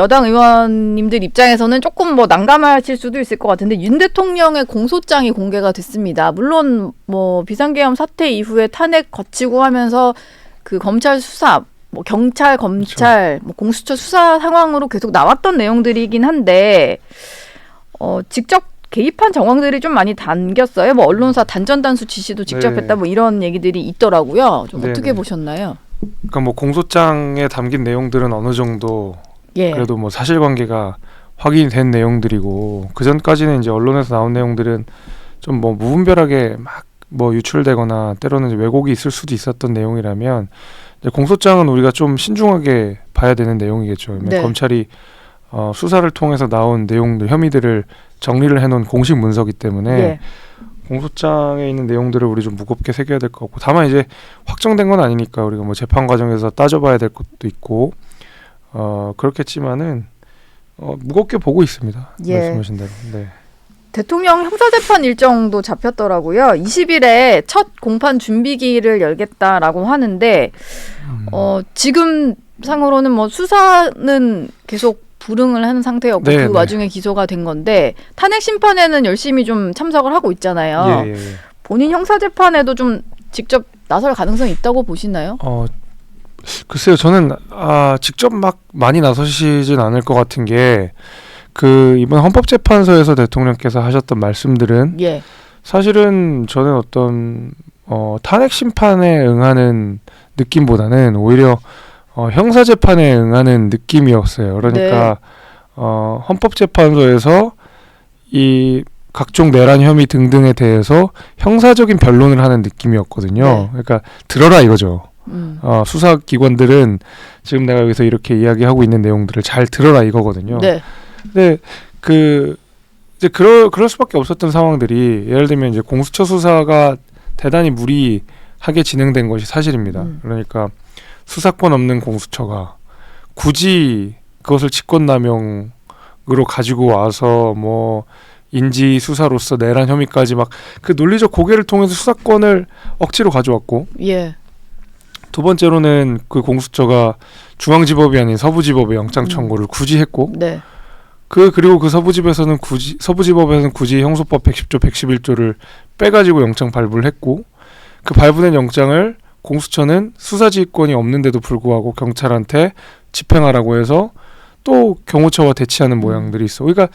여당 의원님들 입장에서는 조금 뭐 난감하실 수도 있을 것 같은데 윤 대통령의 공소장이 공개가 됐습니다. 물론 뭐 비상계엄 사태 이후에 탄핵 거치고 하면서 그 검찰 수사, 뭐 경찰, 검찰, 뭐 공수처 수사 상황으로 계속 나왔던 내용들이긴 한데 직접 개입한 정황들이 좀 많이 담겼어요. 뭐 언론사 단전단수 지시도 직접 했다 뭐 이런 얘기들이 있더라고요. 좀 어떻게 보셨나요? 그러니까 뭐 공소장에 담긴 내용들은 어느 정도 그래도 뭐 사실관계가 확인된 내용들이고 그 전까지는 이제 언론에서 나온 내용들은 좀 뭐 무분별하게 막 뭐 유출되거나 때로는 이제 왜곡이 있을 수도 있었던 내용이라면 이제 공소장은 우리가 좀 신중하게 봐야 되는 내용이겠죠. 네. 검찰이 수사를 통해서 나온 내용들, 혐의들을 정리를 해놓은 공식 문서기 때문에 공소장에 있는 내용들을 우리 좀 무겁게 새겨야 될 것 같고 다만 이제 확정된 건 아니니까 우리가 뭐 재판 과정에서 따져봐야 될 것도 있고 그렇겠지만은 무겁게 보고 있습니다. 말씀하신 대로. 네. 대통령 형사재판 일정도 잡혔더라고요. 20일에 첫 공판 준비기를 열겠다라고 하는데 지금 상으로는 뭐 수사는 계속 불응을 하는 상태였고 그 와중에 기소가 된 건데 탄핵 심판에는 열심히 좀 참석을 하고 있잖아요. 본인 형사재판에도 좀 직접 나설 가능성이 있다고 보시나요? 글쎄요. 저는 직접 막 많이 나서시진 않을 것 같은 게 이번 헌법재판소에서 대통령께서 하셨던 말씀들은 사실은 저는 어떤 탄핵 심판에 응하는 느낌보다는 오히려 형사재판에 응하는 느낌이었어요. 그러니까 헌법재판소에서 이 각종 내란 혐의 등등에 대해서 형사적인 변론을 하는 느낌이었거든요. 그러니까 들어라 이거죠. 수사기관들은 지금 내가 여기서 이렇게 이야기하고 있는 내용들을 잘 들어라 이거거든요. 근데 이제 그럴 수밖에 없었던 상황들이 예를 들면 이제 공수처 수사가 대단히 무리하게 진행된 것이 사실입니다. 그러니까 수사권 없는 공수처가 굳이 그것을 직권남용으로 가지고 와서 뭐 인지 수사로서 내란 혐의까지 막 그 논리적 고개를 통해서 수사권을 억지로 가져왔고 두 번째로는 그 공수처가 중앙지법이 아닌 서부지법에 영장 청구를 굳이 했고 그리고 그 서부지법에서는 굳이 형소법 110조 111조를 빼가지고 영장 발부를 했고 그 발부된 영장을 공수처는 수사지휘권이 없는데도 불구하고 경찰한테 집행하라고 해서 또 경호처와 대치하는 모양들이 있어. 그러니까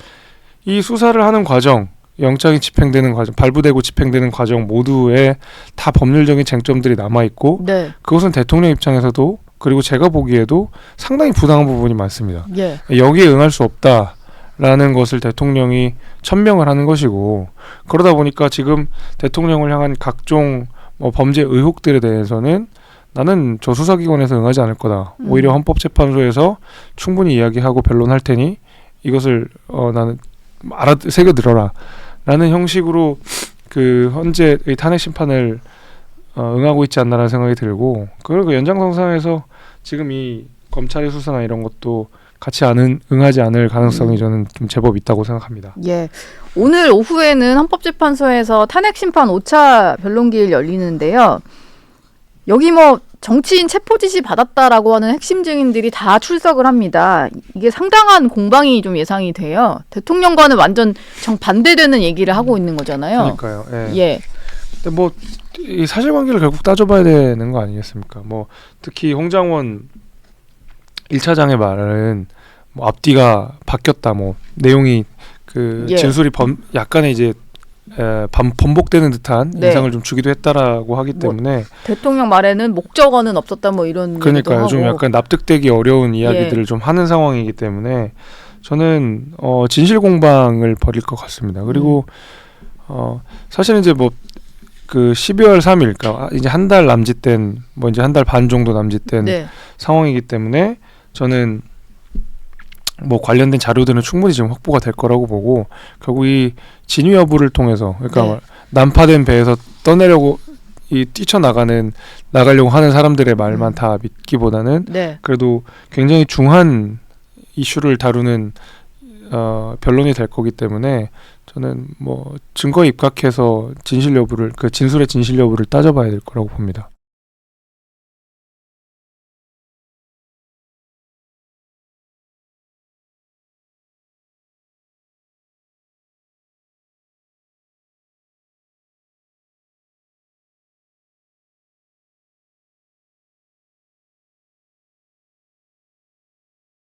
이 수사를 하는 과정, 영장이 집행되는 과정, 발부되고 집행되는 과정 모두에 다 법률적인 쟁점들이 남아있고 그것은 대통령 입장에서도 그리고 제가 보기에도 상당히 부당한 부분이 많습니다. 여기에 응할 수 없다라는 것을 대통령이 천명을 하는 것이고 그러다 보니까 지금 대통령을 향한 각종 범죄 의혹들에 대해서는 나는 저 수사기관에서 응하지 않을 거다. 오히려 헌법재판소에서 충분히 이야기하고 변론할 테니 이것을 나는 새겨 들어라 라는 형식으로 현재의 탄핵 심판을 응하고 있지 않나라는 생각이 들고 그리고 연장선상에서 지금 이 검찰의 수사나 이런 것도 같이 응하지 않을 가능성이 저는 좀 제법 있다고 생각합니다. 오늘 오후에는 헌법재판소에서 탄핵 심판 5차 변론기일 열리는데요. 여기 뭐 정치인 체포 지시 받았다라고 하는 핵심 증인들이 다 출석을 합니다. 이게 상당한 공방이 좀 예상이 돼요. 대통령과는 완전 정반대되는 얘기를 하고 있는 거잖아요. 그러니까요. 근데 뭐 이 사실관계를 결국 따져봐야 되는 거 아니겠습니까? 뭐 특히 홍장원 1차장의 말은 뭐 앞뒤가 바뀌었다. 뭐 내용이 진술이 약간의 이제 번복되는 듯한 인상을 좀 주기도 했다라고 하기 때문에 대통령 말에는 목적어는 없었다 뭐 이런 그러니까요. 좀 약간 납득되기 어려운 이야기들을 좀 하는 상황이기 때문에 저는 진실 공방을 벌일 것 같습니다. 그리고 사실은 이제 뭐 12월 3일, 그러니까 이제 한 달 남짓된 뭐 이제 한 달 반 정도 남짓된 상황이기 때문에 저는 뭐 관련된 자료들은 충분히 지금 확보가 될 거라고 보고 결국 이 진위 여부를 통해서 그러니까 난파된 배에서 떠내려고 나가려고 하는 사람들의 말만 다 믿기보다는 그래도 굉장히 중한 이슈를 다루는 변론이 될 거기 때문에 저는 뭐 증거에 입각해서 진술의 진실 여부를 따져봐야 될 거라고 봅니다.